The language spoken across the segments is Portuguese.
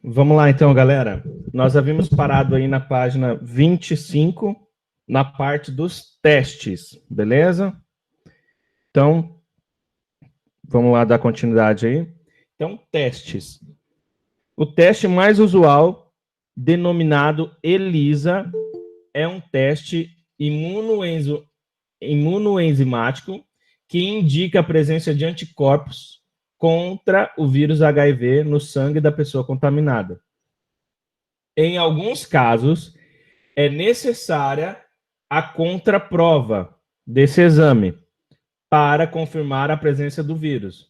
Vamos lá, então, galera. Nós havíamos parado aí na página 25, na parte dos testes, beleza? Então, vamos lá dar continuidade aí. Então, testes. O teste mais usual, denominado ELISA, é um teste imunoenzimático que indica a presença de anticorpos contra o vírus HIV no sangue da pessoa contaminada. Em alguns casos, é necessária a contraprova desse exame para confirmar a presença do vírus.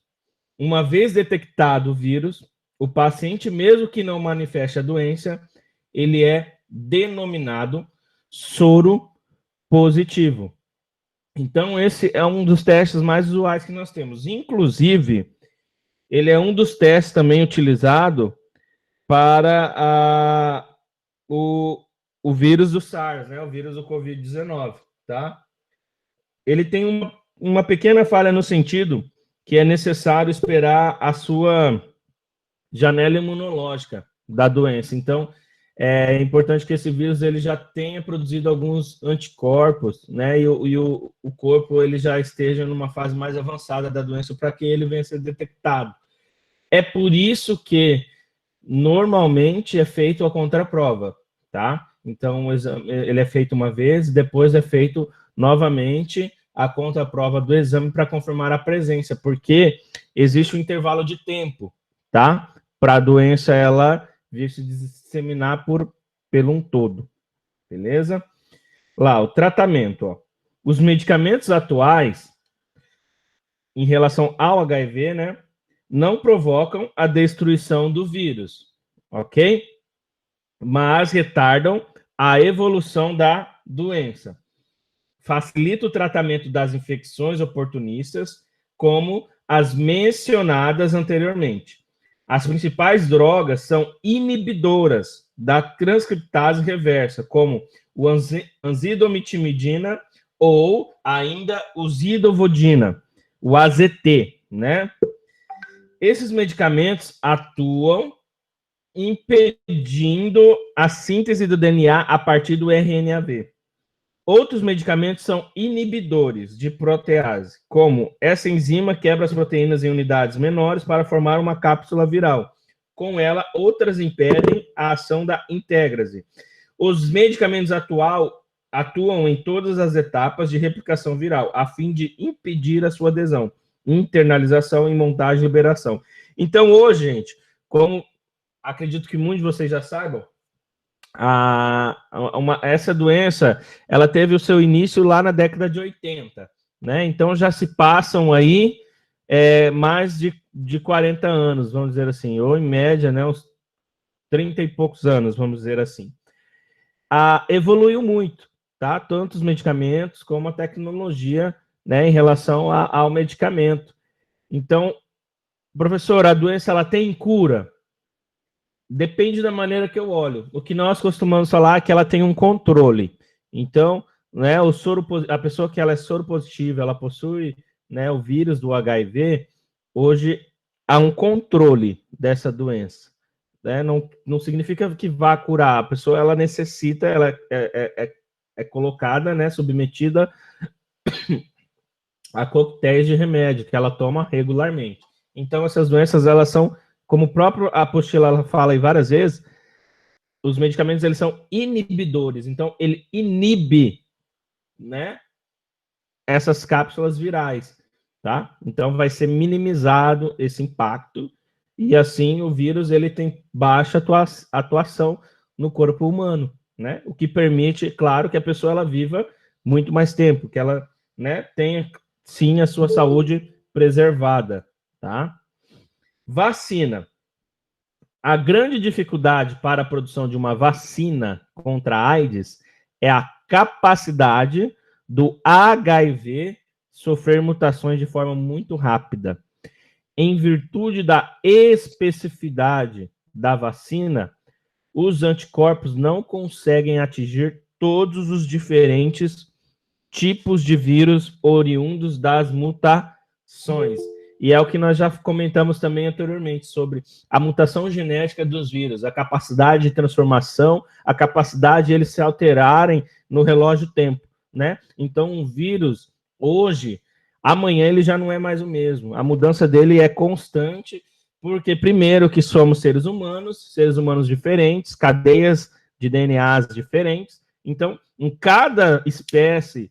Uma vez detectado o vírus, o paciente, mesmo que não manifeste a doença, ele é denominado soro positivo. Então, esse é um dos testes mais usuais que nós temos. Inclusive, ele é um dos testes também utilizado para o vírus do SARS, né? O vírus do Covid-19, tá? Ele tem uma pequena falha no sentido que é necessário esperar a sua janela imunológica da doença. Então, é importante que esse vírus ele já tenha produzido alguns anticorpos, né? E o corpo ele já esteja numa fase mais avançada da doença para que ele venha a ser detectado. É por isso que normalmente é feito a contraprova, tá? Então, o exame, ele é feito uma vez, depois é feito novamente a contraprova do exame para confirmar a presença, porque existe um intervalo de tempo, tá? Para a doença ela vir se disseminar pelo um todo, beleza? Lá, o tratamento, ó. Os medicamentos atuais, em relação ao HIV, né, não provocam a destruição do vírus, ok? Mas retardam a evolução da doença. Facilita o tratamento das infecções oportunistas, como as mencionadas anteriormente. As principais drogas são inibidoras da transcriptase reversa, como o anzidomitimidina ou ainda o zidovudina, o AZT, né? Esses medicamentos atuam impedindo a síntese do DNA a partir do RNAV. Outros medicamentos são inibidores de protease, como essa enzima quebra as proteínas em unidades menores para formar uma cápsula viral. Com ela, outras impedem a ação da intégrase. Os medicamentos atuam em todas as etapas de replicação viral, a fim de impedir a sua adesão, internalização e montagem e liberação. Então, hoje, gente, como acredito que muitos de vocês já saibam, essa doença, ela teve o seu início lá na década de 80, né? Então já se passam aí mais de 40 anos, vamos dizer assim, ou em média, né, uns 30 e poucos anos, vamos dizer assim. Evoluiu muito, tá? Tanto os medicamentos como a tecnologia, né, em relação ao medicamento. Então, professor, a doença ela tem cura? Depende da maneira que eu olho. O que nós costumamos falar é que ela tem um controle. Então, né, a pessoa que ela é soropositiva, ela possui, né, o vírus do HIV, hoje há um controle dessa doença. Né? Não significa que vá curar. A pessoa ela necessita, ela é colocada, né, submetida a coquetéis de remédio que ela toma regularmente. Então, essas doenças, elas são, como o próprio apostila fala aí várias vezes, os medicamentos, eles são inibidores. Então, ele inibe, né, essas cápsulas virais, tá? Então, vai ser minimizado esse impacto e, assim, o vírus, ele tem baixa atuação no corpo humano, né? O que permite, claro, que a pessoa, ela viva muito mais tempo, que ela, né, tenha, sim, a sua saúde preservada, tá? Vacina. A grande dificuldade para a produção de uma vacina contra a AIDS é a capacidade do HIV sofrer mutações de forma muito rápida. Em virtude da especificidade da vacina, os anticorpos não conseguem atingir todos os diferentes tipos de vírus oriundos das mutações. E é o que nós já comentamos também anteriormente sobre a mutação genética dos vírus, a capacidade de transformação, a capacidade de eles se alterarem no relógio tempo, né? Então, um vírus, hoje, amanhã ele já não é mais o mesmo. A mudança dele é constante, porque, primeiro, que somos seres humanos diferentes, cadeias de DNAs diferentes. Então, em cada espécie,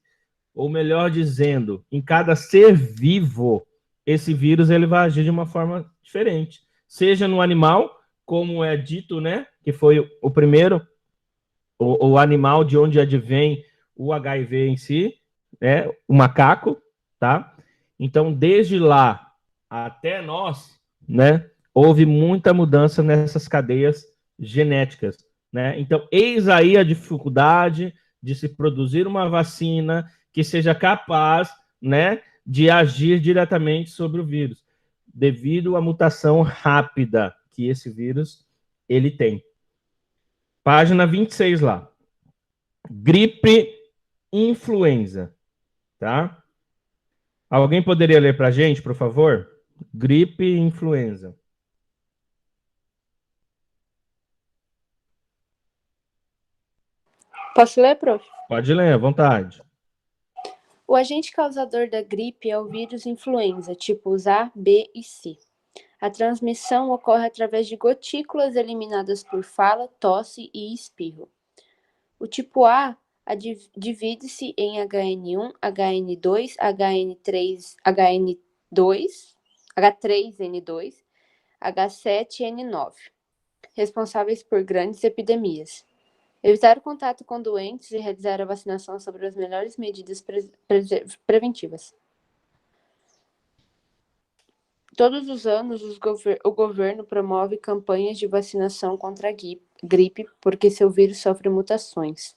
ou melhor dizendo, em cada ser vivo, esse vírus ele vai agir de uma forma diferente. Seja no animal, como é dito, né, que foi o primeiro, o animal de onde advém o HIV em si, né, o macaco, tá? Então, desde lá até nós, né, houve muita mudança nessas cadeias genéticas, né? Então, eis aí a dificuldade de se produzir uma vacina que seja capaz, né, de agir diretamente sobre o vírus, devido à mutação rápida que esse vírus ele tem. Página 26 lá. Gripe influenza, tá? Alguém poderia ler para a gente, por favor? Gripe influenza. Posso ler, prof? Pode ler, à vontade. O agente causador da gripe é o vírus influenza, tipos A, B e C. A transmissão ocorre através de gotículas eliminadas por fala, tosse e espirro. O tipo A divide-se em HN1, HN2, H3N2, H7N9, responsáveis por grandes epidemias. Evitar o contato com doentes e realizar a vacinação sobre as melhores medidas preventivas. Todos os anos, o governo promove campanhas de vacinação contra a gripe, porque seu vírus sofre mutações.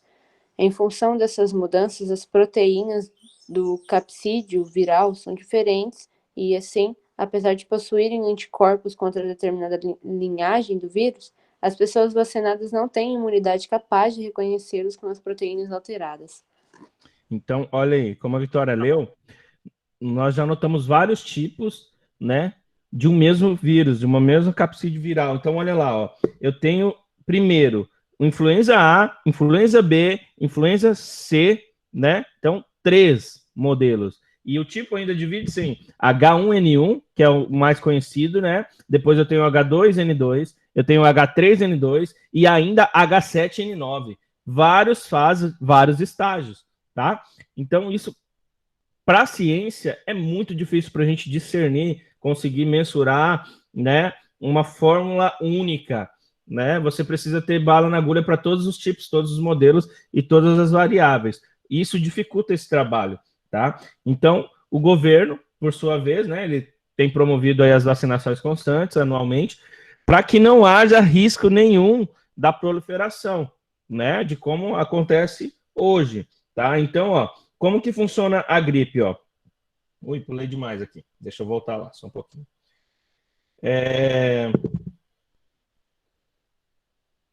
Em função dessas mudanças, as proteínas do capsídeo viral são diferentes e, assim, apesar de possuírem anticorpos contra determinada linhagem do vírus, as pessoas vacinadas não têm imunidade capaz de reconhecê-los com as proteínas alteradas. Então, olha aí, como a Vitória leu, nós já notamos vários tipos, né, de um mesmo vírus, de uma mesma capsídeo viral. Então, olha lá, ó, eu tenho, primeiro, influenza A, influenza B, influenza C, né? Então, 3 modelos. E o tipo ainda divide-se em H1N1, que é o mais conhecido, né? Depois eu tenho H2N2, eu tenho H3N2 e ainda H7N9. Vários fases, vários estágios, tá? Então, isso, para a ciência, é muito difícil para a gente discernir, conseguir mensurar, né, uma fórmula única, né? Você precisa ter bala na agulha para todos os tipos, todos os modelos e todas as variáveis. Isso dificulta esse trabalho, tá? Então, o governo, por sua vez, né, ele tem promovido aí as vacinações constantes anualmente, para que não haja risco nenhum da proliferação, né? De como acontece hoje, tá? Então, ó, como que funciona a gripe, ó? Ui, pulei demais aqui. Deixa eu voltar lá, só um pouquinho.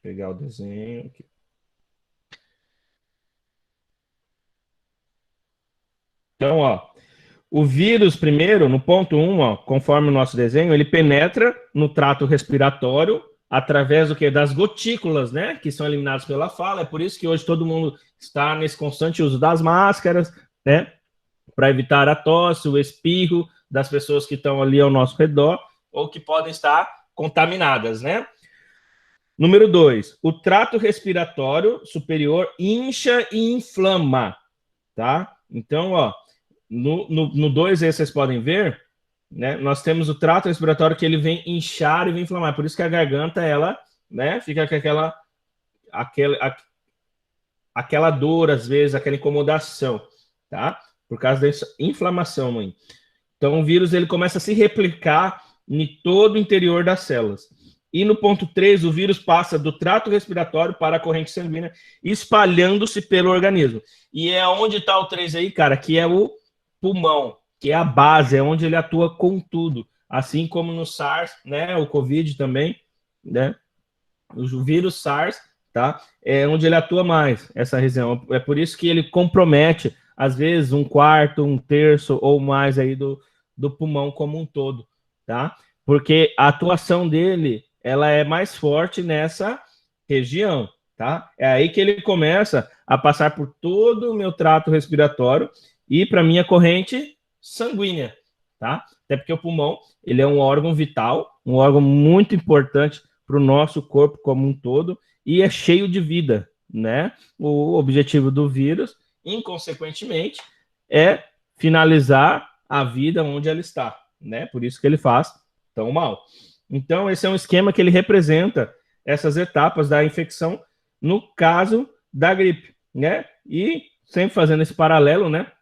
Pegar o desenho aqui. Então, ó, o vírus, primeiro, no ponto 1, ó, conforme o nosso desenho, ele penetra no trato respiratório através do quê? Das gotículas, né? Que são eliminadas pela fala. É por isso que hoje todo mundo está nesse constante uso das máscaras, né? Para evitar a tosse, o espirro das pessoas que estão ali ao nosso redor ou que podem estar contaminadas, né? Número 2, o trato respiratório superior incha e inflama, tá? Então, ó, no 2 vocês podem ver, né? Nós temos o trato respiratório que ele vem inchar e vem inflamar. Por isso que a garganta, ela, né? Fica com aquela dor, às vezes, aquela incomodação, tá? Por causa dessa inflamação, mãe. Então, o vírus, ele começa a se replicar em todo o interior das células. E no ponto 3, o vírus passa do trato respiratório para a corrente sanguínea, espalhando-se pelo organismo. E é onde está o 3 aí, cara, que é o pulmão, que é a base, é onde ele atua com tudo. Assim como no SARS, né, o COVID também, né, o vírus SARS, tá, é onde ele atua mais, essa região. É por isso que ele compromete, às vezes, 1/4, 1/3 ou mais aí do pulmão como um todo, tá? Porque a atuação dele, ela é mais forte nessa região, tá? É aí que ele começa a passar por todo o meu trato respiratório e para minha corrente sanguínea, tá? Até porque o pulmão, ele é um órgão vital, um órgão muito importante para o nosso corpo como um todo e é cheio de vida, né? O objetivo do vírus, inconsequentemente, é finalizar a vida onde ela está, né? Por isso que ele faz tão mal. Então, esse é um esquema que ele representa essas etapas da infecção no caso da gripe, né? E sempre fazendo esse paralelo, né?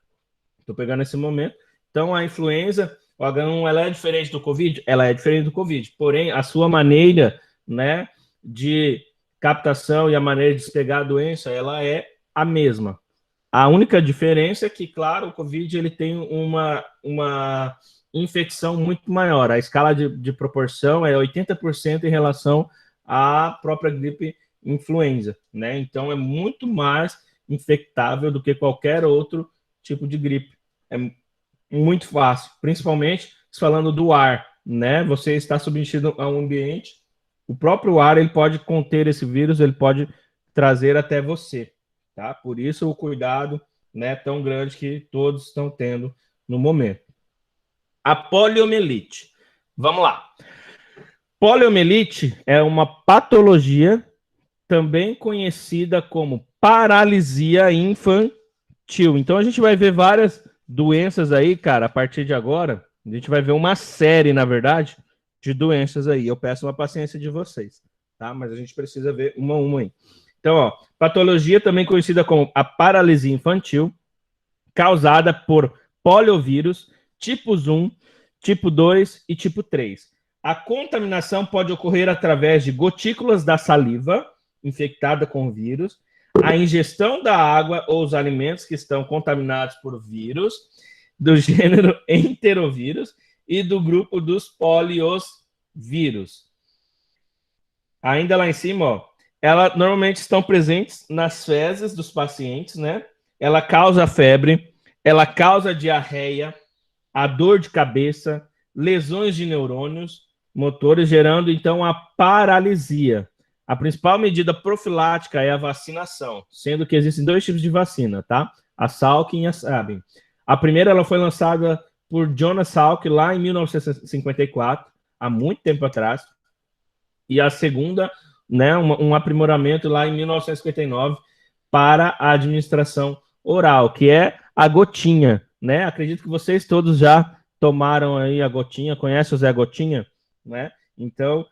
Estou pegando esse momento. Então, a influenza, o H1, ela é diferente do Covid? Ela é diferente do Covid. Porém, a sua maneira, né, de captação e a maneira de despegar a doença, ela é a mesma. A única diferença é que, claro, o Covid ele tem uma infecção muito maior. A escala de proporção é 80% em relação à própria gripe influenza, né? Então, é muito mais infectável do que qualquer outro tipo de gripe. É muito fácil, principalmente falando do ar, né? Você está submetido a um ambiente, o próprio ar ele pode conter esse vírus, ele pode trazer até você, tá? Por isso o cuidado, né, tão grande que todos estão tendo no momento. A poliomielite. Vamos lá. Poliomielite é uma patologia também conhecida como paralisia infantil. Então a gente vai ver várias doenças aí, cara, a partir de agora. A gente vai ver uma série, na verdade, de doenças aí. Eu peço uma paciência de vocês, tá? Mas a gente precisa ver uma a uma aí. Então, ó, patologia também conhecida como a paralisia infantil, causada por poliovírus, tipos 1, tipo 2 e tipo 3. A contaminação pode ocorrer através de gotículas da saliva infectada com o vírus, a ingestão da água ou os alimentos que estão contaminados por vírus, do gênero enterovírus e do grupo dos poliovírus. Ainda lá em cima, ó, elas normalmente estão presentes nas fezes dos pacientes, né? Ela causa febre, ela causa diarreia, a dor de cabeça, lesões de neurônios motores, gerando então a paralisia. A principal medida profilática é a vacinação, sendo que existem dois tipos de vacina, tá? A Salk e a Sabin. A primeira ela foi lançada por Jonas Salk lá em 1954, há muito tempo atrás. E a segunda, né, um aprimoramento lá em 1959 para a administração oral, que é a gotinha, né? Acredito que vocês todos já tomaram aí a gotinha, conhecem o Zé Gotinha, né? Então,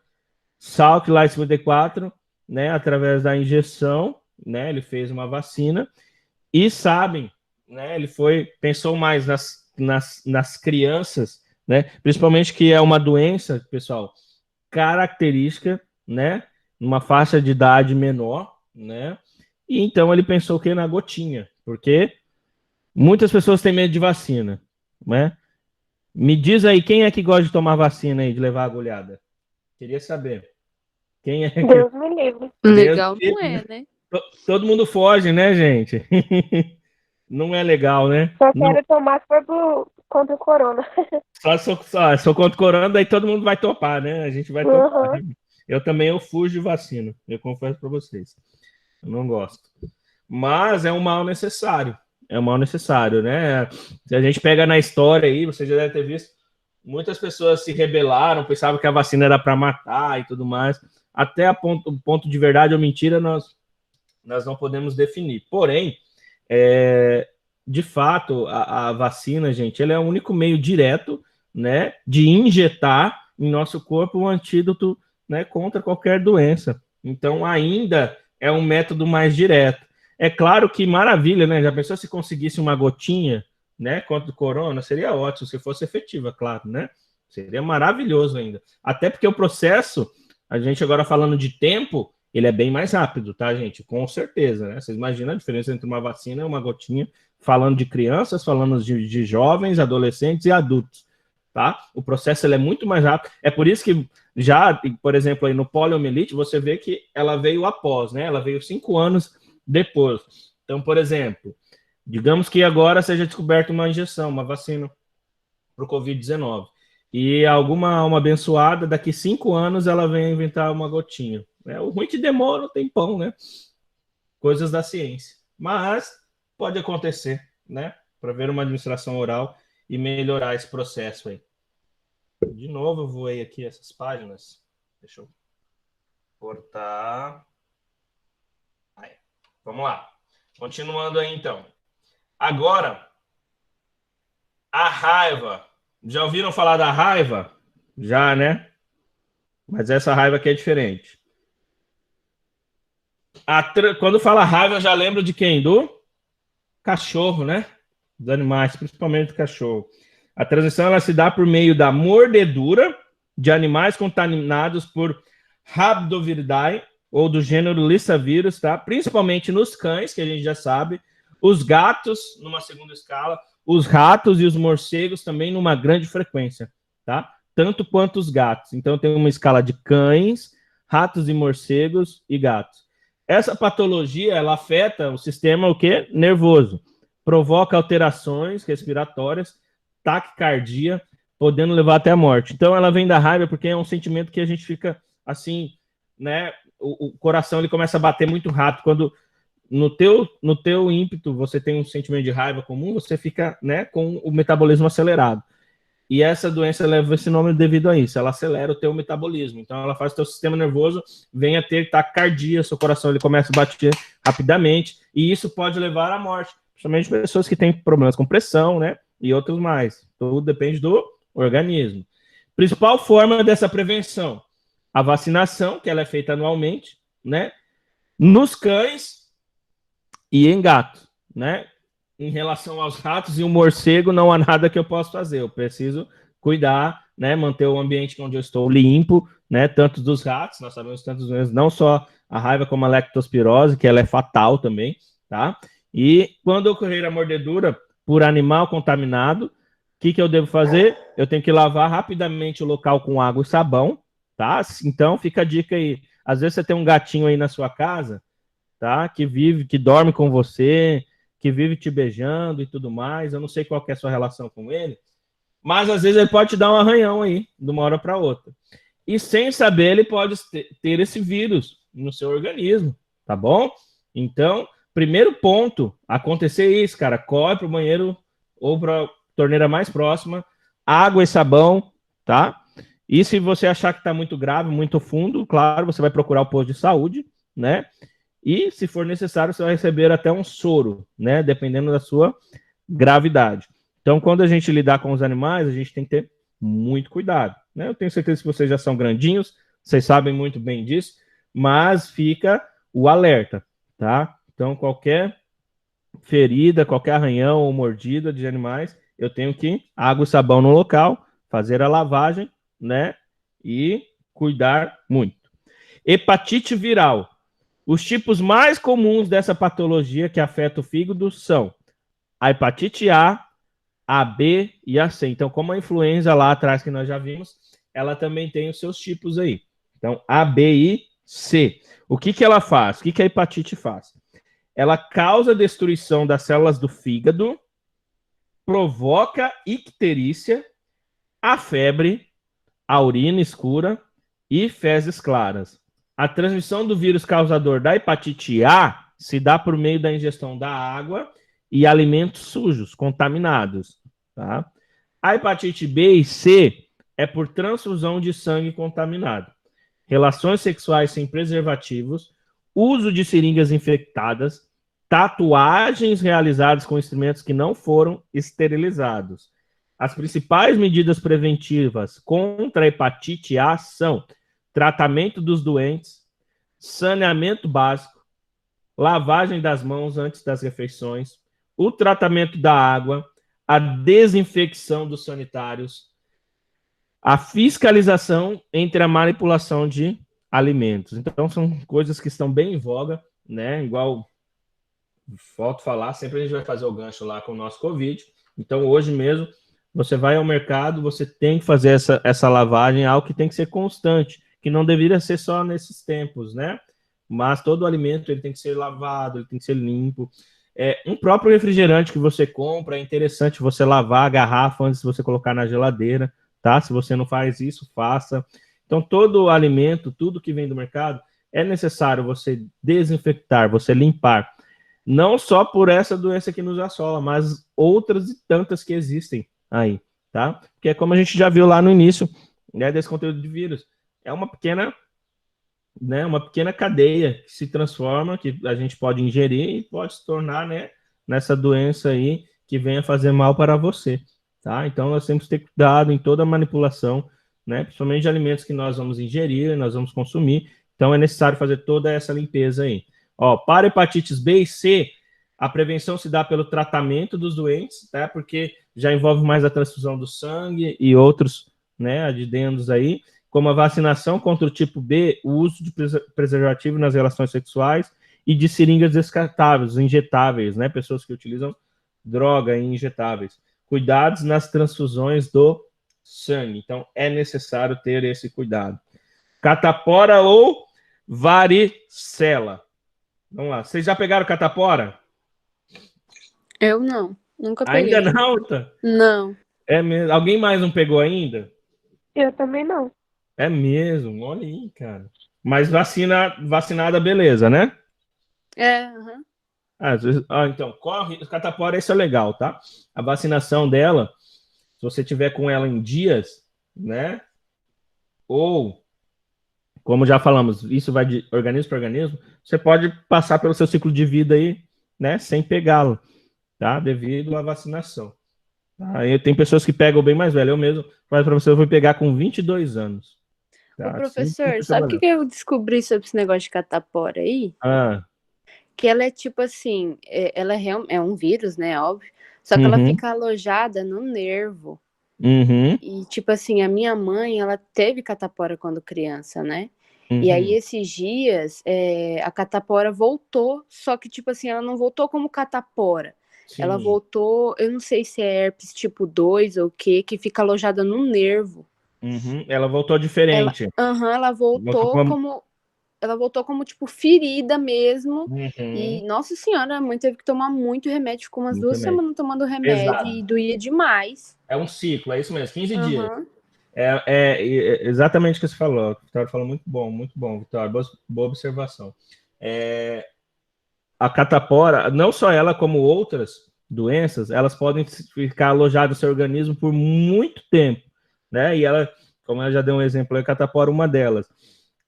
Salk lá em 54, né, através da injeção, né, ele fez uma vacina e sabem, né, ele pensou mais nas crianças, né, principalmente que é uma doença, pessoal, característica, né? Numa faixa de idade menor, né? E então ele pensou que na gotinha, porque muitas pessoas têm medo de vacina, né? Me diz aí, quem é que gosta de tomar vacina aí, de levar agulhada? Queria saber. Quem é que... Deus me livre. Legal não é, né? Todo mundo foge, né, gente? Não é legal, né? Só Não. quero tomar se for contra o corona. Sou contra o corona, daí todo mundo vai topar, né? A gente vai topar. Uhum. Eu também eu fujo de vacina, eu confesso para vocês. Eu não gosto. Mas é um mal necessário. É um mal necessário, né? Se a gente pega na história aí, você já deve ter visto, muitas pessoas se rebelaram, pensavam que a vacina era para matar e tudo mais. Até o ponto de verdade ou mentira, nós não podemos definir. Porém, de fato, a vacina, gente, ela é o único meio direto, né, de injetar em nosso corpo um antídoto, né, contra qualquer doença. Então, ainda é um método mais direto. É claro que maravilha, né? Já pensou se conseguisse uma gotinha, né, contra o corona? Seria ótimo se fosse efetiva, claro, né? Seria maravilhoso ainda. Até porque o processo, a gente agora falando de tempo, ele é bem mais rápido, tá, gente? Com certeza, né? Vocês imaginam a diferença entre uma vacina e uma gotinha, falando de crianças, falando de jovens, adolescentes e adultos, tá? O processo ele é muito mais rápido. É por isso que já, por exemplo, aí no poliomielite, você vê que ela veio após, né? Ela veio 5 anos depois. Então, por exemplo, digamos que agora seja descoberta uma injeção, uma vacina para o Covid-19. E alguma alma abençoada, daqui 5 anos, ela vem inventar uma gotinha. O ruim é que demora um tempão, né? Coisas da ciência. Mas pode acontecer, né? Para ver uma administração oral e melhorar esse processo aí. De novo, eu voei aqui essas páginas. Deixa eu cortar. Aí. Vamos lá. Continuando aí, então. Agora, a raiva. Já ouviram falar da raiva? Já, né? Mas essa raiva aqui é diferente. Quando fala raiva, eu já lembro de quem? Do cachorro, né? Dos animais, principalmente do cachorro. A transição ela se dá por meio da mordedura de animais contaminados por Rhabdoviridae, ou do gênero Lyssavirus, tá? Principalmente nos cães, que a gente já sabe, os gatos, numa segunda escala, os ratos e os morcegos também numa grande frequência, tá? Tanto quanto os gatos. Então tem uma escala de cães, ratos e morcegos e gatos. Essa patologia, ela afeta o sistema o quê? Nervoso. Provoca alterações respiratórias, taquicardia, podendo levar até a morte. Então ela vem da raiva porque é um sentimento que a gente fica assim, né? O coração ele começa a bater muito rápido. Quando no teu ímpeto você tem um sentimento de raiva comum, você fica, né, com o metabolismo acelerado. E essa doença leva esse nome devido a isso. Ela acelera o teu metabolismo. Então, ela faz o teu sistema nervoso venha ter taquicardia, seu coração ele começa a bater rapidamente. E isso pode levar à morte. Principalmente pessoas que têm problemas com pressão, né? E outros mais. Tudo depende do organismo. Principal forma dessa prevenção, a vacinação, que ela é feita anualmente, né? Nos cães e em gatos, né? Em relação aos ratos e o morcego, não há nada que eu possa fazer. Eu preciso cuidar, né? Manter o ambiente onde eu estou limpo, né? Tanto dos ratos, nós sabemos tantos doenças, não só a raiva como a leptospirose, que ela é fatal também, tá? E quando ocorrer a mordedura por animal contaminado, o que eu devo fazer? Eu tenho que lavar rapidamente o local com água e sabão, tá? Então fica a dica aí. Às vezes você tem um gatinho aí na sua casa, tá? Que vive, que dorme com você, que vive te beijando e tudo mais. Eu não sei qual que é a sua relação com ele, mas às vezes ele pode te dar um arranhão aí, de uma hora para outra. E sem saber, ele pode ter esse vírus no seu organismo, tá bom? Então, primeiro ponto, acontecer isso, cara, corre para o banheiro ou para a torneira mais próxima, água e sabão, tá? E se você achar que está muito grave, muito fundo, claro, você vai procurar o posto de saúde, né? E, se for necessário, você vai receber até um soro, né? Dependendo da sua gravidade. Então, quando a gente lidar com os animais, a gente tem que ter muito cuidado, né? Eu tenho certeza que vocês já são grandinhos, vocês sabem muito bem disso, mas fica o alerta, tá? Então, qualquer ferida, qualquer arranhão ou mordida de animais, eu tenho que água e sabão no local, fazer a lavagem, né? E cuidar muito. Hepatite viral. Os tipos mais comuns dessa patologia que afeta o fígado são a hepatite A, B e a C. Então, como a influenza lá atrás que nós já vimos, ela também tem os seus tipos aí. Então, A, B e C. O que que ela faz? O que que a hepatite faz? Ela causa destruição das células do fígado, provoca icterícia, a febre, a urina escura e fezes claras. A transmissão do vírus causador da hepatite A se dá por meio da ingestão da água e alimentos sujos, contaminados. Tá? A hepatite B e C é por transfusão de sangue contaminado, relações sexuais sem preservativos, uso de seringas infectadas, tatuagens realizadas com instrumentos que não foram esterilizados. As principais medidas preventivas contra a hepatite A são tratamento dos doentes, saneamento básico, lavagem das mãos antes das refeições, o tratamento da água, a desinfecção dos sanitários, a fiscalização entre a manipulação de alimentos. Então, são coisas que estão bem em voga, né? Igual, falta falar, sempre a gente vai fazer o gancho lá com o nosso Covid. Então, hoje mesmo, você vai ao mercado, você tem que fazer essa lavagem, algo que tem que ser constante, que não deveria ser só nesses tempos, né? Mas todo o alimento ele tem que ser lavado, ele tem que ser limpo. Um próprio refrigerante que você compra, é interessante você lavar a garrafa antes de você colocar na geladeira, tá? Se você não faz isso, faça. Então, todo o alimento, tudo que vem do mercado, é necessário você desinfectar, você limpar. Não só por essa doença que nos assola, mas outras e tantas que existem aí, tá? Porque é como a gente já viu lá no início, né, desse conteúdo de vírus. É uma pequena cadeia que se transforma, que a gente pode ingerir e pode se tornar, né, nessa doença aí que venha fazer mal para você, tá? Então, nós temos que ter cuidado em toda a manipulação, né, principalmente de alimentos que nós vamos ingerir, nós vamos consumir. Então, é necessário fazer toda essa limpeza aí. Ó, para hepatites B e C, a prevenção se dá pelo tratamento dos doentes, tá? Porque já envolve mais a transfusão do sangue e outros, né, adidendos aí, como a vacinação contra o tipo B, o uso de preservativo nas relações sexuais e de seringas descartáveis, injetáveis, né? Pessoas que utilizam droga em injetáveis. Cuidados nas transfusões do sangue. Então, é necessário ter esse cuidado. Catapora ou varicela? Vamos lá. Vocês já pegaram catapora? Eu não. Nunca peguei. Ainda não, tá? Não. É mesmo. Alguém mais não pegou ainda? Eu também não. É mesmo. Olha aí, cara. Mas vacinada, beleza, né? Aham. Às vezes, então, corre. Catapora, isso é legal, tá? A vacinação dela, se você tiver com ela em dias, né? Ou, como já falamos, isso vai de organismo para organismo, você pode passar pelo seu ciclo de vida aí, né? Sem pegá-lo, tá? Devido à vacinação. Tá? Tem pessoas que pegam bem mais velho. Eu mesmo, mas para você, eu vou pegar com 22 anos. Tá? Ô, professor, sabe o que eu descobri sobre esse negócio de catapora aí? Que ela é tipo assim, ela é um vírus, né, óbvio, só que ela fica alojada no nervo. E tipo assim, a minha mãe, ela teve catapora quando criança, né? E aí esses dias, a catapora voltou, só que tipo assim, ela não voltou como catapora. Sim. Ela voltou, eu não sei se é herpes tipo 2 ou o que fica alojada no nervo. Ela voltou diferente. Ela voltou como, tipo, ferida mesmo. E, nossa senhora, a mãe teve que tomar muito remédio. Ficou umas 2 semanas tomando remédio. Exato. E doía demais. É um ciclo, é isso mesmo, 15 dias. É exatamente o que você falou. O Vitória falou muito bom, Vitória. Boa observação. A catapora, não só ela, como outras doenças, elas podem ficar alojadas no seu organismo por muito tempo, né? E ela, como eu já dei um exemplo, a catapora é uma delas.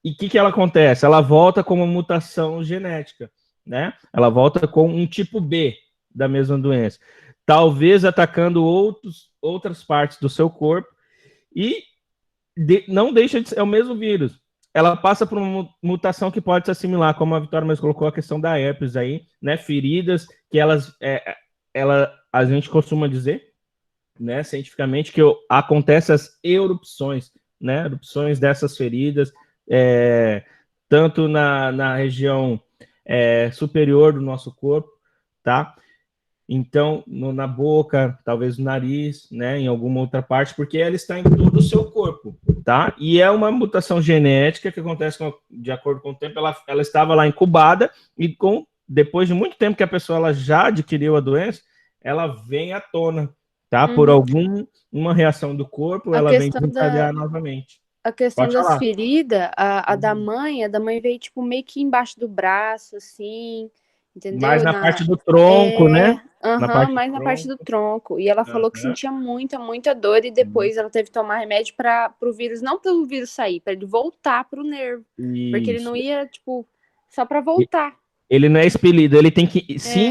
E o que ela acontece? Ela volta com uma mutação genética, né? Ela volta com um tipo B da mesma doença, talvez atacando outras partes do seu corpo e não deixa de ser o mesmo vírus. Ela passa por uma mutação que pode se assimilar, como a Vitória mesmo colocou a questão da herpes aí, né? Feridas que a gente costuma dizer, né, cientificamente, que acontece as erupções né? Erupções dessas feridas, tanto na região superior do nosso corpo, tá? Então, na boca, talvez no nariz, né, em alguma outra parte, porque ela está em todo o seu corpo, tá? E é uma mutação genética que acontece de acordo com o tempo. Ela estava lá incubada e depois de muito tempo que a pessoa ela já adquiriu a doença, ela vem à tona, tá? Por uma reação do corpo, ela vem desencadear novamente. A questão Pode das falar. feridas, a da mãe veio, tipo, meio que embaixo do braço, assim, entendeu? Mais na parte do tronco, né? Mais na parte do tronco. E ela falou que sentia muita dor e depois ela teve que tomar remédio para o vírus, não pelo vírus sair, para ele voltar pro nervo. Isso. Porque ele não ia, tipo, só para voltar. Ele não é expelido, ele tem que se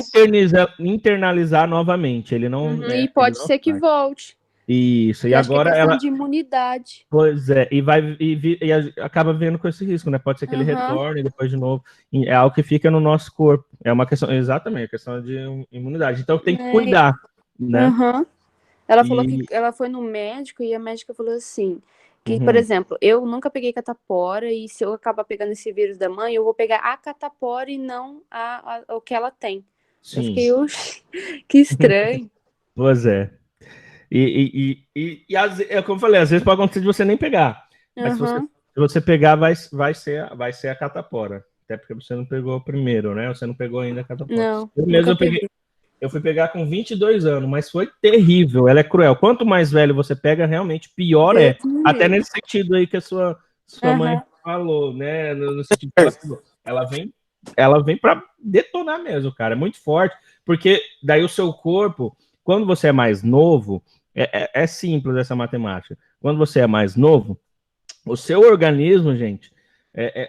internalizar novamente. Ele não. E pode ser que volte. Isso, e agora ela. De imunidade. Pois é, e acaba vendo com esse risco, né? Pode ser que ele retorne depois de novo. É algo que fica no nosso corpo. É uma questão, exatamente, a questão de imunidade. Então tem que cuidar, né? Ela falou que ela foi no médico e a médica falou assim: que, por exemplo, eu nunca peguei catapora e se eu acabar pegando esse vírus da mãe, eu vou pegar a catapora e não o que ela tem. Sim. Eu fiquei, que estranho. Pois é. E como eu falei, às vezes pode acontecer de você nem pegar. Mas se você pegar, vai ser a catapora. Até porque você não pegou o primeiro, né? Você não pegou ainda a catapora. Não, eu fui pegar com 22 anos, mas foi terrível. Ela é cruel. Quanto mais velho você pega, realmente pior é. Até nesse sentido aí que a sua mãe falou, né? No sentido que ela vem para detonar mesmo, cara. É muito forte. Porque daí o seu corpo, quando você é mais novo, é simples essa matemática. Quando você é mais novo, o seu organismo, gente,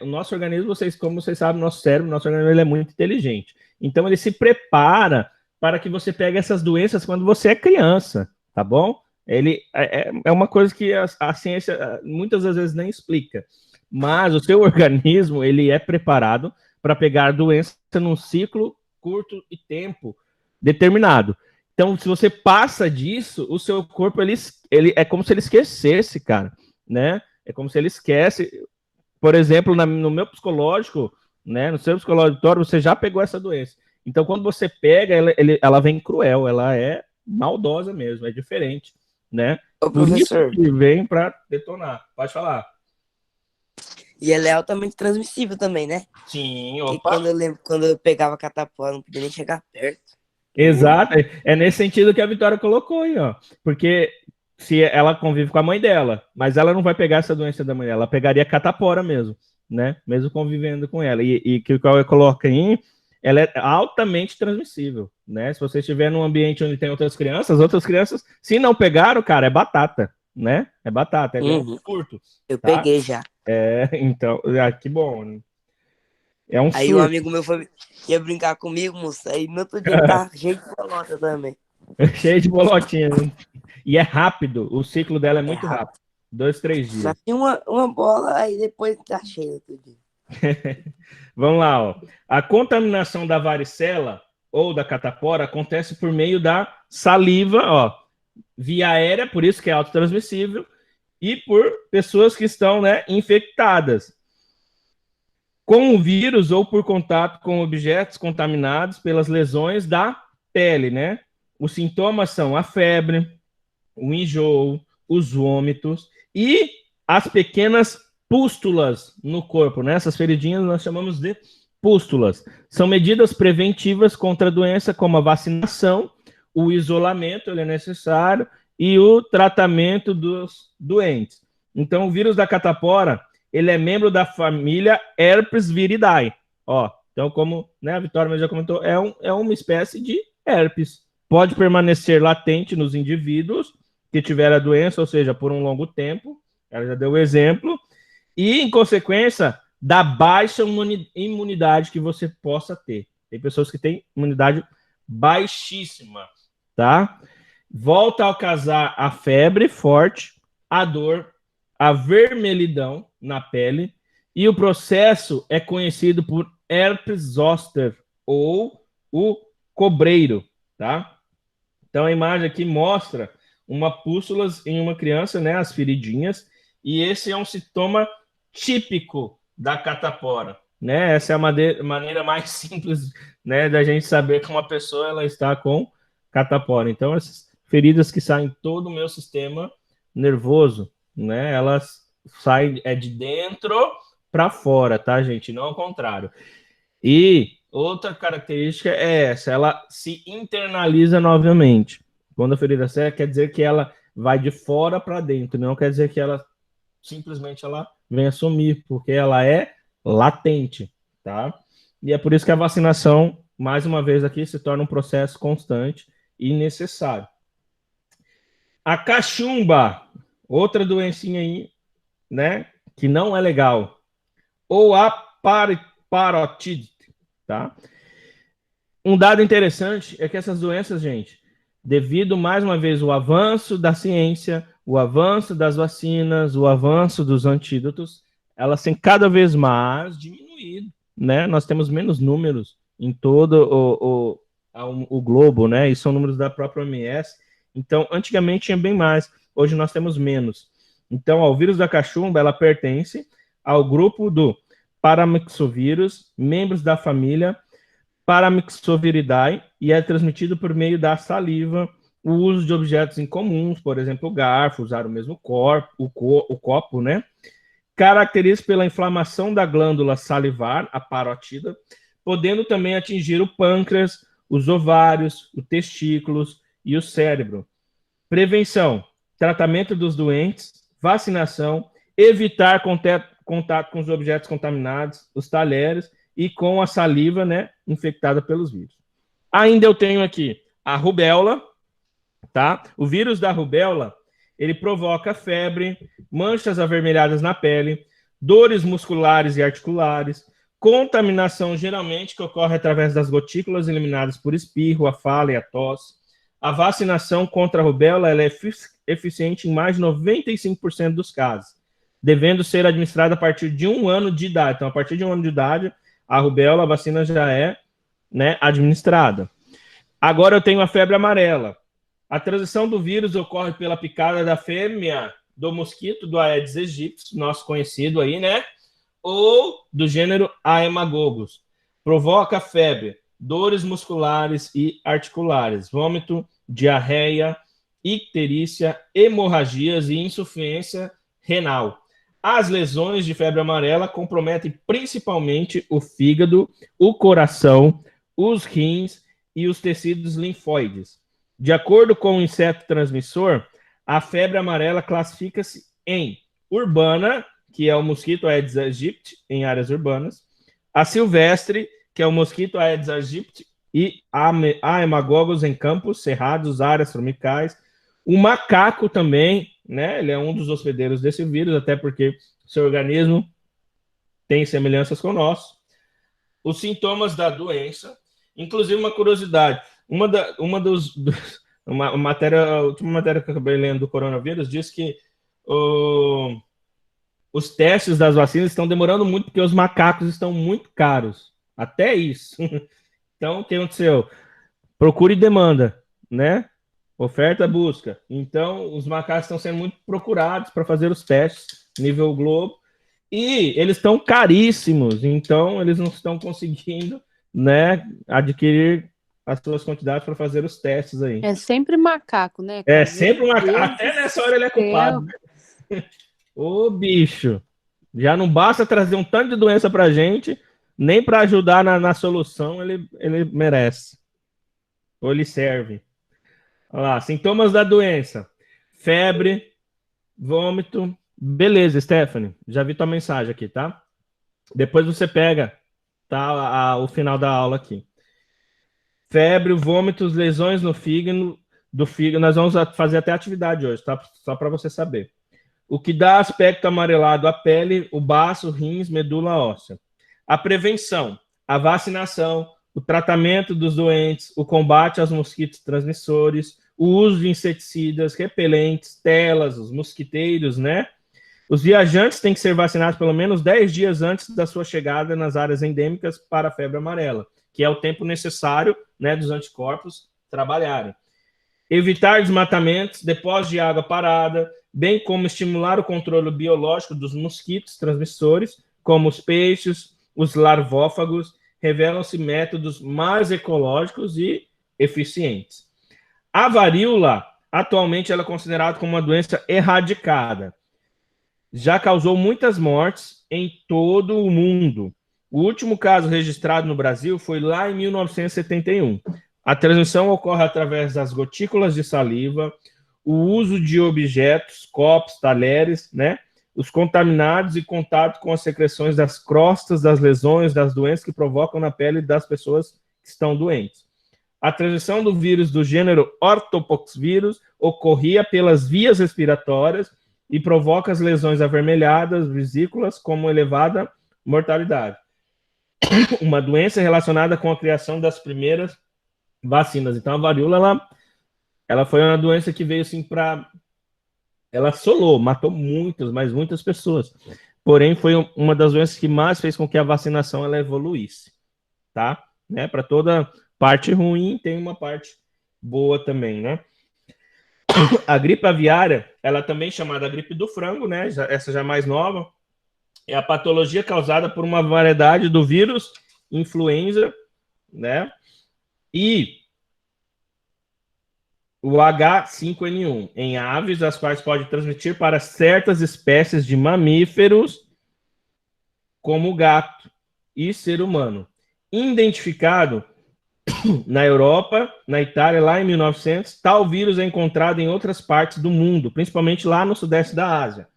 o nosso organismo, como vocês sabem, nosso organismo ele é muito inteligente. Então, ele se prepara para que você pegue essas doenças quando você é criança, tá bom? Ele é uma coisa que a ciência muitas das vezes nem explica. Mas o seu organismo, ele é preparado para pegar doença num ciclo curto e tempo determinado. Então, se você passa disso, o seu corpo, ele é como se ele esquecesse, cara, né? É como se ele esquece. Por exemplo, no meu psicológico, né? No seu psicológico, você já pegou essa doença. Então, quando você pega, ela vem cruel, ela é maldosa mesmo, é diferente, né? Ô, professor. Que vem para detonar. Pode falar. E ela é altamente transmissível também, né? Sim, opa. Porque quando eu pegava catapora, não podia nem chegar perto. Exato, é nesse sentido que a Vitória colocou aí, ó. Porque se ela convive com a mãe dela, mas ela não vai pegar essa doença da mãe dela, ela pegaria catapora mesmo, né? Mesmo convivendo com ela. E que o Cauê coloca aí, ela é altamente transmissível, né? Se você estiver num ambiente onde tem outras crianças, se não pegaram, cara, é batata, né? É batata, é curto. Eu peguei já. Então, que bom. Aí surto. Um amigo meu ia brincar comigo, moço, aí no outro dia tá cheio de bolota também. Cheio de bolotinha, né? E é rápido, o ciclo dela é muito rápido. 2, 3 dias. Só tem uma bola, aí depois tá cheio tudo. Vamos lá, ó. A contaminação da varicela ou da catapora acontece por meio da saliva, ó, via aérea, por isso que é autotransmissível, e por pessoas que estão, né, infectadas com o vírus ou por contato com objetos contaminados pelas lesões da pele, né? Os sintomas são a febre, o enjoo, os vômitos e as pequenas pústulas no corpo, né? Essas feridinhas nós chamamos de pústulas. São medidas preventivas contra a doença, como a vacinação, o isolamento, ele é necessário, e o tratamento dos doentes. Então, o vírus da catapora, ele é membro da família Herpes viridae. Ó, então, como, né, a Vitória já comentou, é uma espécie de herpes. Pode permanecer latente nos indivíduos que tiveram a doença, ou seja, por um longo tempo, ela já deu o exemplo, e, em consequência, da baixa imunidade que você possa ter. Tem pessoas que têm imunidade baixíssima, tá? Volta a causar a febre forte, a dor, a vermelhidão na pele, e o processo é conhecido por herpes zoster, ou o cobreiro, tá? Então a imagem aqui mostra uma pústulas em uma criança, né, as feridinhas, E esse é um sintoma típico da catapora, né? Essa é a maneira mais simples, né, da gente saber que uma pessoa ela está com catapora. Então, essas feridas que saem todo o meu sistema nervoso, né? Elas saem de dentro para fora, tá, gente? Não ao contrário. E outra característica é essa, ela se internaliza novamente. Quando a ferida séria, quer dizer que ela vai de fora para dentro, não quer dizer que ela simplesmente ela venha sumir, porque ela é latente, tá? E é por isso que a vacinação, mais uma vez aqui, se torna um processo constante e necessário. A cachumba, outra doencinha aí, né, que não é legal, ou a parotite, tá? Um dado interessante é que essas doenças, gente, devido mais uma vez ao avanço da ciência, o avanço das vacinas, o avanço dos antídotos, elas têm cada vez mais diminuído, né? Nós temos menos números em todo o globo, né? E são números da própria OMS. Então, antigamente tinha bem mais, hoje nós temos menos. Então, o vírus da cachumba, ela pertence ao grupo do paramyxovírus, membros da família Paramyxoviridae, e é transmitido por meio da saliva, o uso de objetos incomuns, por exemplo, o garfo, usar o mesmo o copo, né? Caracteriza pela inflamação da glândula salivar, a parótida, podendo também atingir o pâncreas, os ovários, os testículos e o cérebro. Prevenção, tratamento dos doentes, vacinação, evitar contato com os objetos contaminados, os talheres e com a saliva, né, infectada pelos vírus. Ainda eu tenho aqui a rubéola, tá? O vírus da rubéola, ele provoca febre, manchas avermelhadas na pele, dores musculares e articulares, contaminação geralmente que ocorre através das gotículas eliminadas por espirro, a fala e a tosse. A vacinação contra a rubéola ela é eficiente em mais de 95% dos casos, devendo ser administrada a partir de 1 ano de idade. Então, a partir de 1 ano de idade, a rubéola, a vacina já é, né, administrada. Agora eu tenho a febre amarela. A transmissão do vírus ocorre pela picada da fêmea do mosquito do Aedes aegypti, nosso conhecido aí, né? Ou do gênero Haemococcus. Provoca febre, dores musculares e articulares, vômito, diarreia, icterícia, hemorragias e insuficiência renal. As lesões de febre amarela comprometem principalmente o fígado, o coração, os rins e os tecidos linfóides. De acordo com o inseto transmissor, a febre amarela classifica-se em urbana, que é o mosquito Aedes aegypti, em áreas urbanas, a silvestre, que é o mosquito Aedes aegypti, e a Haemococcus em campos, cerrados, áreas tropicais. O macaco também, né? Ele é um dos hospedeiros desse vírus, até porque seu organismo tem semelhanças com o nosso. Os sintomas da doença, inclusive uma curiosidade, a última matéria que eu acabei lendo do coronavírus diz que os testes das vacinas estão demorando muito porque os macacos estão muito caros. Até isso. Então, o que aconteceu? Procura e demanda, né? Oferta, busca. Então, os macacos estão sendo muito procurados para fazer os testes nível globo. E eles estão caríssimos. Então, eles não estão conseguindo, né, adquirir as suas quantidades para fazer os testes aí. É sempre macaco, né? É sempre macaco. Até nessa hora ele é culpado. Né? Ô, bicho. Já não basta trazer um tanto de doença pra gente, nem para ajudar na solução ele merece. Ou ele serve. Olha lá, sintomas da doença. Febre, vômito. Beleza, Stephanie. Já vi tua mensagem aqui, tá? Depois você pega, tá, o final da aula aqui. Febre, vômitos, lesões no fígado, do fígado. Nós vamos fazer até atividade hoje, tá? Só para você saber. O que dá aspecto amarelado à pele, o baço, rins, medula óssea. A prevenção, a vacinação, o tratamento dos doentes, o combate aos mosquitos transmissores, o uso de inseticidas, repelentes, telas, os mosquiteiros, né? Os viajantes têm que ser vacinados pelo menos 10 dias antes da sua chegada nas áreas endêmicas para a febre amarela, que é o tempo necessário, né, dos anticorpos trabalharem. Evitar desmatamentos, depósitos de água parada, bem como estimular o controle biológico dos mosquitos transmissores, como os peixes, os larvófagos, revelam-se métodos mais ecológicos e eficientes. A varíola, atualmente, ela é considerada como uma doença erradicada. Já causou muitas mortes em todo o mundo. O último caso registrado no Brasil foi lá em 1971. A transmissão ocorre através das gotículas de saliva, o uso de objetos, copos, talheres, né? Os contaminados e contato com as secreções das crostas, das lesões, das doenças que provocam na pele das pessoas que estão doentes. A transmissão do vírus do gênero ortopoxvirus ocorria pelas vias respiratórias e provoca as lesões avermelhadas, vesículas, como elevada mortalidade. Uma doença relacionada com a criação das primeiras vacinas. Então, a varíola, ela foi uma doença que veio assim para... Ela assolou, matou muitas, mas muitas pessoas. Porém, foi uma das doenças que mais fez com que a vacinação ela evoluísse, tá? Né? Para toda parte ruim, tem uma parte boa também, né? A gripe aviária, ela também é chamada gripe do frango, né? Essa já é mais nova. É a patologia causada por uma variedade do vírus influenza, né? E o H5N1 em aves, as quais pode transmitir para certas espécies de mamíferos, como gato e ser humano. Identificado na Europa, na Itália, lá em 1900, tal vírus é encontrado em outras partes do mundo, principalmente lá no sudeste da Ásia.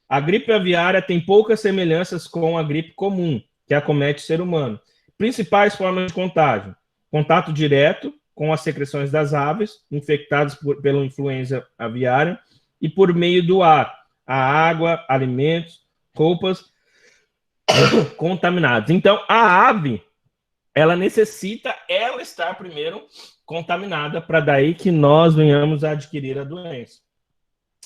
A gripe aviária tem poucas semelhanças com a gripe comum, que acomete o ser humano. Principais formas de contágio: contato direto com as secreções das aves, infectadas pela influenza aviária, e por meio do ar, a água, alimentos, roupas contaminadas. Então, a ave, ela necessita estar primeiro contaminada para daí que nós venhamos a adquirir a doença.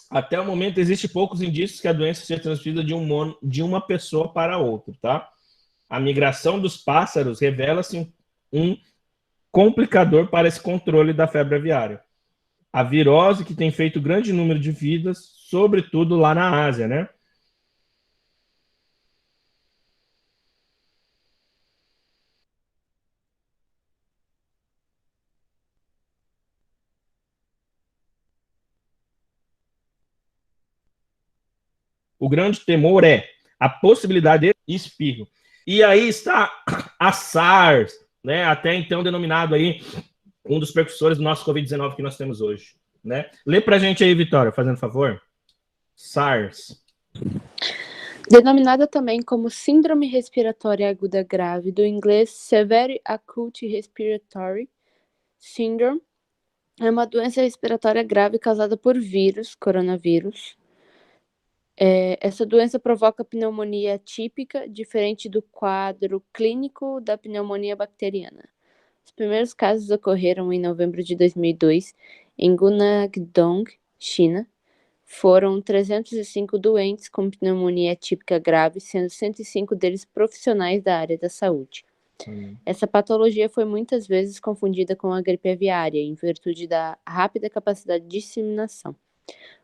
Até o momento, existe poucos indícios que a doença seja transmitida de uma pessoa para outra, tá? A migração dos pássaros revela-se um complicador para esse controle da febre aviária. A virose, que tem feito grande número de vidas, sobretudo lá na Ásia, né? O grande temor é a possibilidade de espirro. E aí está a SARS, né? Até então denominado aí um dos precursores do nosso Covid-19 que nós temos hoje, né? Lê pra gente aí, Vitória, fazendo favor. SARS. Denominada também como Síndrome Respiratória Aguda Grave, do inglês Severe Acute Respiratory Syndrome, é uma doença respiratória grave causada por vírus, coronavírus. Essa doença provoca pneumonia típica, diferente do quadro clínico da pneumonia bacteriana. Os primeiros casos ocorreram em novembro de 2002, em Guangdong, China. Foram 305 doentes com pneumonia típica grave, sendo 105 deles profissionais da área da saúde. Essa patologia foi muitas vezes confundida com a gripe aviária, em virtude da rápida capacidade de disseminação.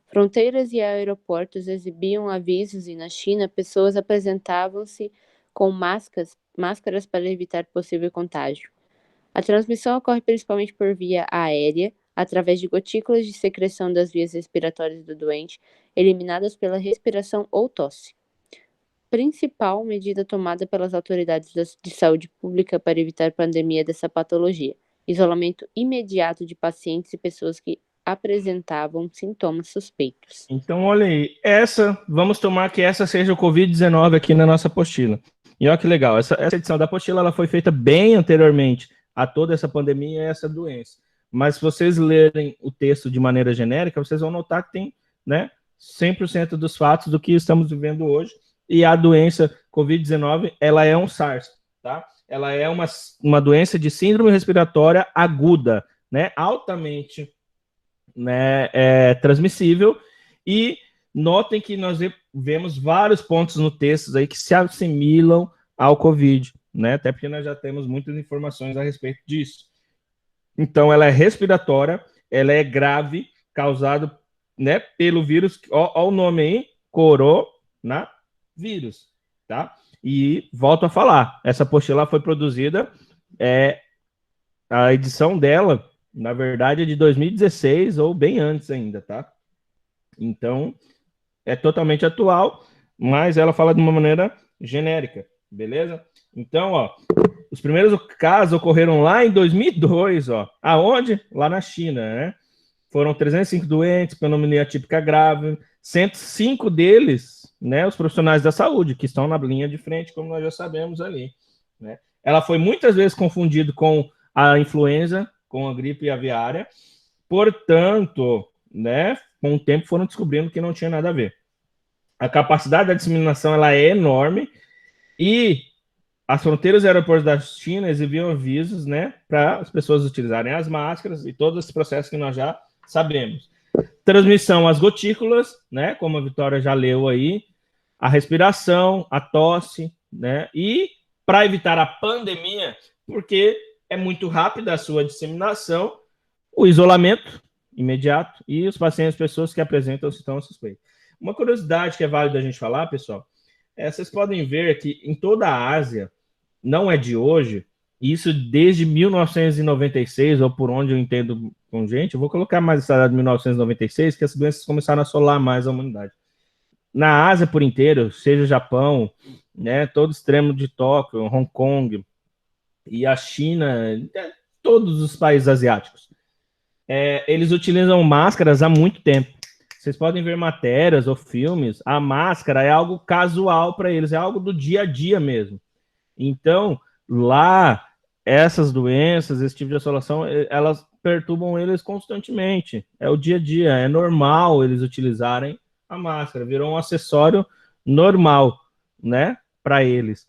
Fronteiras e aeroportos exibiam avisos e, na China, pessoas apresentavam-se com máscaras para evitar possível contágio. A transmissão ocorre principalmente por via aérea, através de gotículas de secreção das vias respiratórias do doente, eliminadas pela respiração ou tosse. Principal medida tomada pelas autoridades de saúde pública para evitar a pandemia dessa patologia: isolamento imediato de pacientes e pessoas que apresentavam sintomas suspeitos. Então, olha aí, vamos tomar que essa seja o Covid-19 aqui na nossa apostila. E olha que legal, essa edição da apostila ela foi feita bem anteriormente a toda essa pandemia e essa doença. Mas se vocês lerem o texto de maneira genérica, vocês vão notar que tem, né, 100% dos fatos do que estamos vivendo hoje. E a doença Covid-19, ela é um SARS, tá? Ela é uma doença de síndrome respiratória aguda, né, altamente, né, transmissível. E notem que nós vemos vários pontos no texto aí que se assimilam ao Covid, né? Até porque nós já temos muitas informações a respeito disso. Então, ela é respiratória, ela é grave, causada né, pelo vírus, ó o nome aí, coronavírus, tá? E volto a falar, essa apostila foi produzida, a edição dela, na verdade, é de 2016 ou bem antes ainda, tá? Então, é totalmente atual, mas ela fala de uma maneira genérica, beleza? Então, ó, os primeiros casos ocorreram lá em 2002, ó. Aonde? Lá na China, né? Foram 305 doentes, pneumonia atípica grave, 105 deles, né, os profissionais da saúde, que estão na linha de frente, como nós já sabemos ali, né? Ela foi muitas vezes confundida com a influenza, com a gripe aviária, portanto, né, com o tempo foram descobrindo que não tinha nada a ver. A capacidade da disseminação ela é enorme e as fronteiras e aeroportos da China exibiam avisos, né, para as pessoas utilizarem as máscaras e todo esse processo que nós já sabemos. Transmissão às gotículas, né, como a Vitória já leu aí, a respiração, a tosse, né, e para evitar a pandemia, porque é muito rápida a sua disseminação, o isolamento imediato e os pacientes, pessoas que apresentam sintomas suspeitos. Uma curiosidade que é válida a gente falar, pessoal, vocês podem ver que em toda a Ásia, não é de hoje, isso desde 1996, ou por onde eu entendo com gente, eu vou colocar mais essa data de 1996, que as doenças começaram a assolar mais a humanidade. Na Ásia por inteiro, seja Japão, né, todo o extremo de Tóquio, Hong Kong, e a China, todos os países asiáticos, eles utilizam máscaras há muito tempo. Vocês podem ver matérias ou filmes, a máscara é algo casual para eles, é algo do dia a dia mesmo. Então, lá, essas doenças, esse tipo de assolação, elas perturbam eles constantemente. É o dia a dia, é normal eles utilizarem a máscara, virou um acessório normal, né, para eles.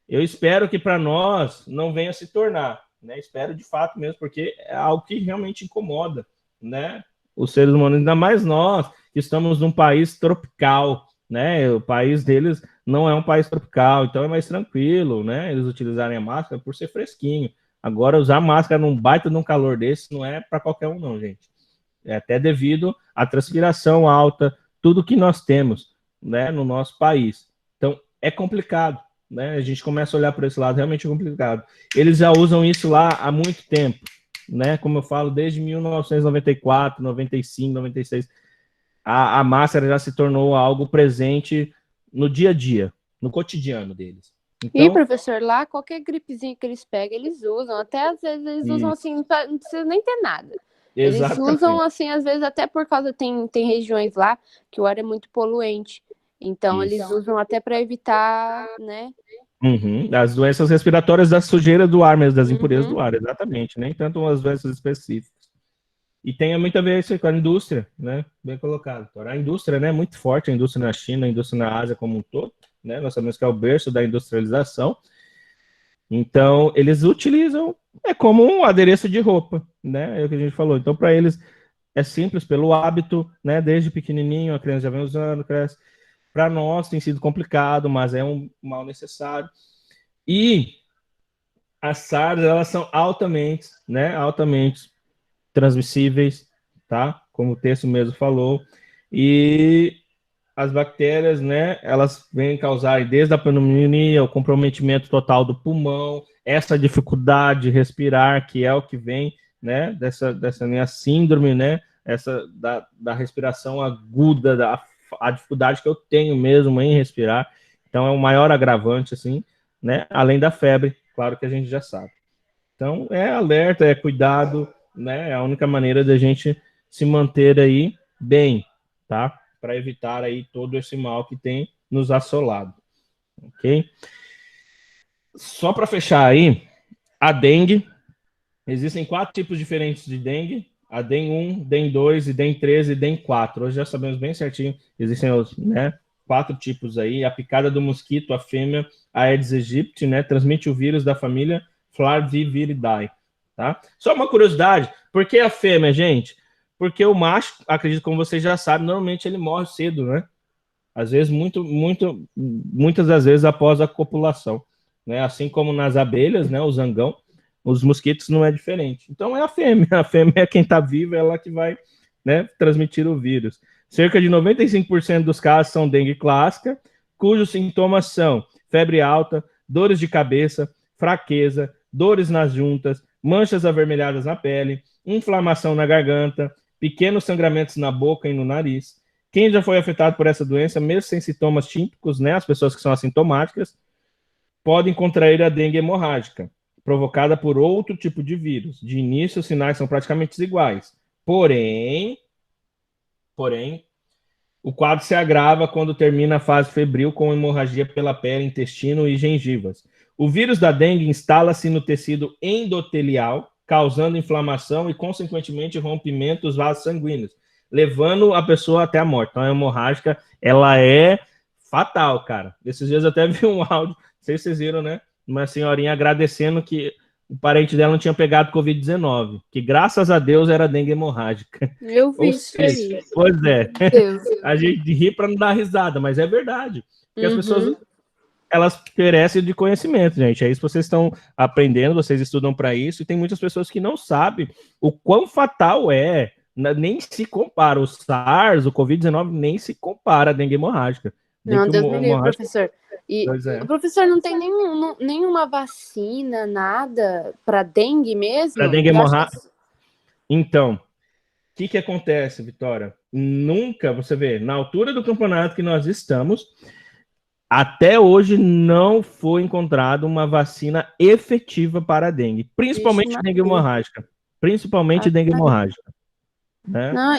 Eu espero que para nós não venha a se tornar, né? Espero de fato mesmo, porque é algo que realmente incomoda, né? Os seres humanos, ainda mais nós, que estamos num país tropical, né? O país deles não é um país tropical, então é mais tranquilo, né? Eles utilizarem a máscara por ser fresquinho. Agora, usar máscara num baita num calor desse não é para qualquer um, não, gente. É até devido à transpiração alta, tudo que nós temos, né, no nosso país. Então, é complicado, né? A gente começa a olhar por esse lado, realmente é complicado. Eles já usam isso lá há muito tempo, né? Como eu falo, desde 1994, 95, 96, a máscara já se tornou algo presente no dia a dia, no cotidiano deles. Então, E, professor, lá qualquer gripezinha que eles pegam, eles usam. Até às vezes eles usam assim, não precisa nem ter nada. Eles usam assim, às vezes, até por causa, tem regiões lá que o ar é muito poluente. Então, eles usam até para evitar, né? As doenças respiratórias da sujeira do ar mesmo, das impurezas do ar, exatamente. Nem tanto as doenças específicas. E tem muito a ver isso com a indústria, né? Bem colocado. A indústria, né, muito forte, a indústria na China, a indústria na Ásia como um todo, né? Nós sabemos que é o berço da industrialização. Então, eles utilizam, é como um adereço de roupa, né? É o que a gente falou. Então, para eles, é simples, pelo hábito, né? Desde pequenininho, a criança já vem usando, cresce. Para nós tem sido complicado, mas é um mal necessário. E as SARS, elas são altamente, né? Altamente transmissíveis, tá? Como o texto mesmo falou. E as bactérias, né, elas vêm causar desde a pneumonia, o comprometimento total do pulmão, essa dificuldade de respirar, que é o que vem, né, dessa minha síndrome, né, essa da respiração aguda, a dificuldade que eu tenho mesmo em respirar. Então, é o maior agravante, assim, né, além da febre, claro que a gente já sabe. Então, é alerta, é cuidado, né, é a única maneira da gente se manter aí bem, tá? Para evitar aí todo esse mal que tem nos assolado, ok? Só para fechar aí, a dengue, existem 4 tipos diferentes de dengue, a DEN 1, DEN 2, e DEN 13 e DEN 4. Hoje já sabemos bem certinho, existem os, né, 4 tipos aí, a picada do mosquito, a fêmea, a Aedes aegypti, né, transmite o vírus da família Flaviviridae, tá? Só uma curiosidade, por que a fêmea, gente? Porque o macho, acredito como vocês já sabem, normalmente ele morre cedo, né? Às vezes, muitas das vezes após a copulação, né? Assim como nas abelhas, né? O zangão, os mosquitos não é diferente. Então é a fêmea é quem está viva, é ela que vai, né, transmitir o vírus. Cerca de 95% dos casos são dengue clássica, cujos sintomas são febre alta, dores de cabeça, fraqueza, dores nas juntas, manchas avermelhadas na pele, inflamação na garganta, pequenos sangramentos na boca e no nariz. Quem já foi afetado por essa doença, mesmo sem sintomas típicos, né, as pessoas que são assintomáticas, podem contrair a dengue hemorrágica, provocada por outro tipo de vírus. De início, os sinais são praticamente iguais. Porém, o quadro se agrava quando termina a fase febril com hemorragia pela pele, intestino e gengivas. O vírus da dengue instala-se no tecido endotelial, causando inflamação e, consequentemente, rompimento dos vasos sanguíneos, levando a pessoa até a morte. Então, a hemorrágica, ela é fatal, cara. Esses dias eu até vi um áudio, não sei se vocês viram, né? Uma senhorinha agradecendo que o parente dela não tinha pegado Covid-19, que graças a Deus era dengue hemorrágica. Eu vi isso aí. Pois é. Deus. A gente ri para não dar risada, mas é verdade. Porque as pessoas, elas perecem de conhecimento, gente. É isso que vocês estão aprendendo, vocês estudam para isso, e tem muitas pessoas que não sabem o quão fatal é, nem se compara. O SARS, o Covid-19, nem se compara à dengue hemorrágica. Não, Deus me livre, professor. E o professor não tem nenhuma vacina, nada para dengue mesmo? Para dengue hemorrágica. Então, o que acontece, Vitória? Nunca, você vê, na altura do campeonato que nós estamos, até hoje não foi encontrada uma vacina efetiva para a dengue, principalmente dengue hemorrágica. Principalmente dengue hemorrágica. Né? Não,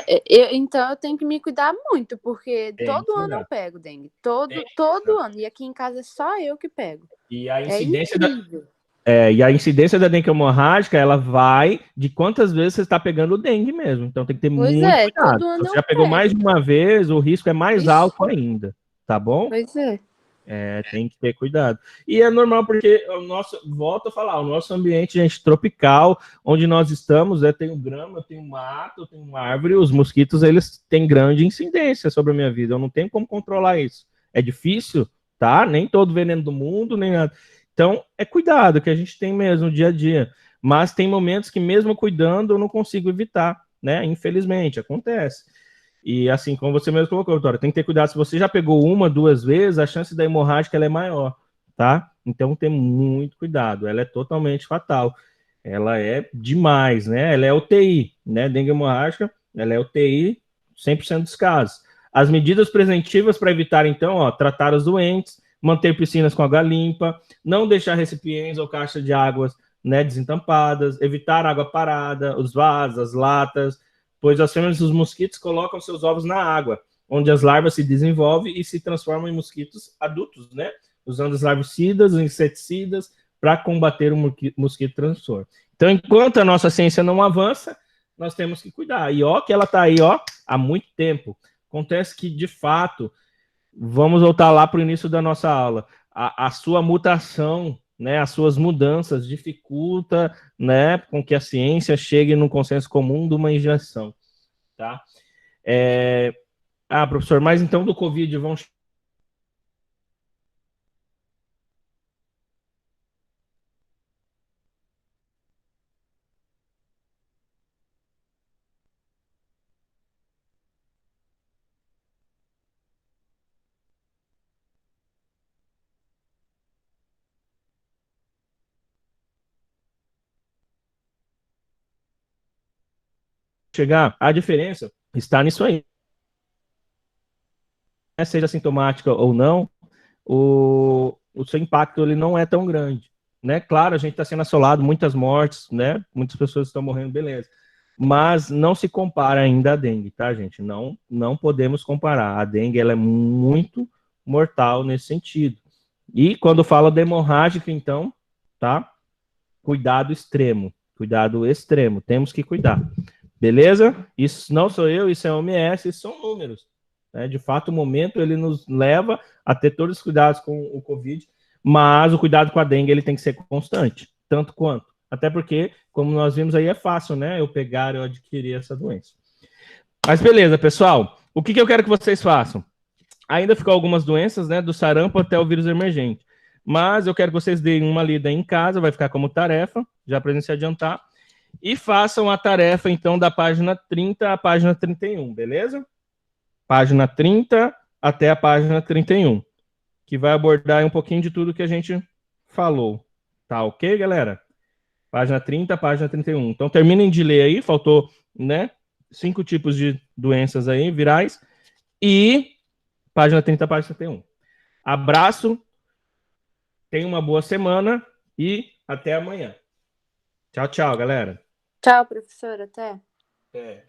então eu tenho que me cuidar muito, porque todo ano eu pego dengue. Todo ano. E aqui em casa é só eu que pego. E a incidência e a incidência da dengue hemorrágica, ela vai de quantas vezes você está pegando dengue mesmo. Então tem que ter muito cuidado. Todo ano Se você já pegou mais de uma vez, o risco é mais alto ainda. Tá bom? Pois é. Tem que ter cuidado. E é normal, porque volto a falar, o nosso ambiente, gente, tropical, onde nós estamos, tem grama, tem mato, tem uma árvore, os mosquitos, eles têm grande incidência sobre a minha vida. Eu não tenho como controlar isso. É difícil, tá? Nem todo veneno do mundo, nem nada. Então, é cuidado que a gente tem mesmo no dia a dia. Mas tem momentos que, mesmo cuidando, eu não consigo evitar, né? Infelizmente, acontece. E assim, como você mesmo colocou, Vitória, tem que ter cuidado. Se você já pegou uma, duas vezes, a chance da hemorrágica ela é maior, tá? Então, tem muito cuidado. Ela é totalmente fatal. Ela é demais, né? Ela é UTI, né? Dengue hemorrágica, ela é UTI 100% dos casos. As medidas preventivas para evitar, então, tratar os doentes, manter piscinas com água limpa, não deixar recipientes ou caixas de águas, né, desentampadas, evitar água parada, os vasos, as latas, pois as fêmeas dos mosquitos colocam seus ovos na água, onde as larvas se desenvolvem e se transformam em mosquitos adultos, né? Usando os larvicidas, os inseticidas, para combater o mosquito transmissor. Então, enquanto a nossa ciência não avança, nós temos que cuidar. E que ela está aí, há muito tempo. Acontece que, de fato, vamos voltar lá para o início da nossa aula. A sua mutação, né, as suas mudanças dificulta, né, com que a ciência chegue num consenso comum de uma injeção, tá? Professor, mas então do Covid vão chegar, a diferença está nisso aí. Seja sintomática ou não, o seu impacto ele não é tão grande, né? Claro, a gente está sendo assolado, muitas mortes, né? Muitas pessoas estão morrendo, beleza. Mas não se compara ainda à dengue, tá, gente? Não podemos comparar. A dengue ela é muito mortal nesse sentido. E quando fala de hemorrágica, então, tá? Cuidado extremo, temos que cuidar. Beleza? Isso não sou eu, isso é OMS, isso são números. Né? De fato, o momento ele nos leva a ter todos os cuidados com o Covid, mas o cuidado com a dengue ele tem que ser constante, tanto quanto. Até porque, como nós vimos aí, é fácil, né? Eu pegar, eu adquirir essa doença. Mas beleza, pessoal. O que eu quero que vocês façam? Ainda ficou algumas doenças, né? Do sarampo até o vírus emergente. Mas eu quero que vocês deem uma lida em casa, vai ficar como tarefa, já para a gente se adiantar. E façam a tarefa, então, da página 30 à página 31, beleza? página 30 até a página 31, que vai abordar um pouquinho de tudo que a gente falou. Tá ok, galera? Página 30, página 31. Então, terminem de ler aí, faltou, né, 5 tipos de doenças aí, virais, e página 30, página 31. Abraço, tenha uma boa semana e até amanhã. Tchau, tchau, galera. Tchau, professor. Até. É.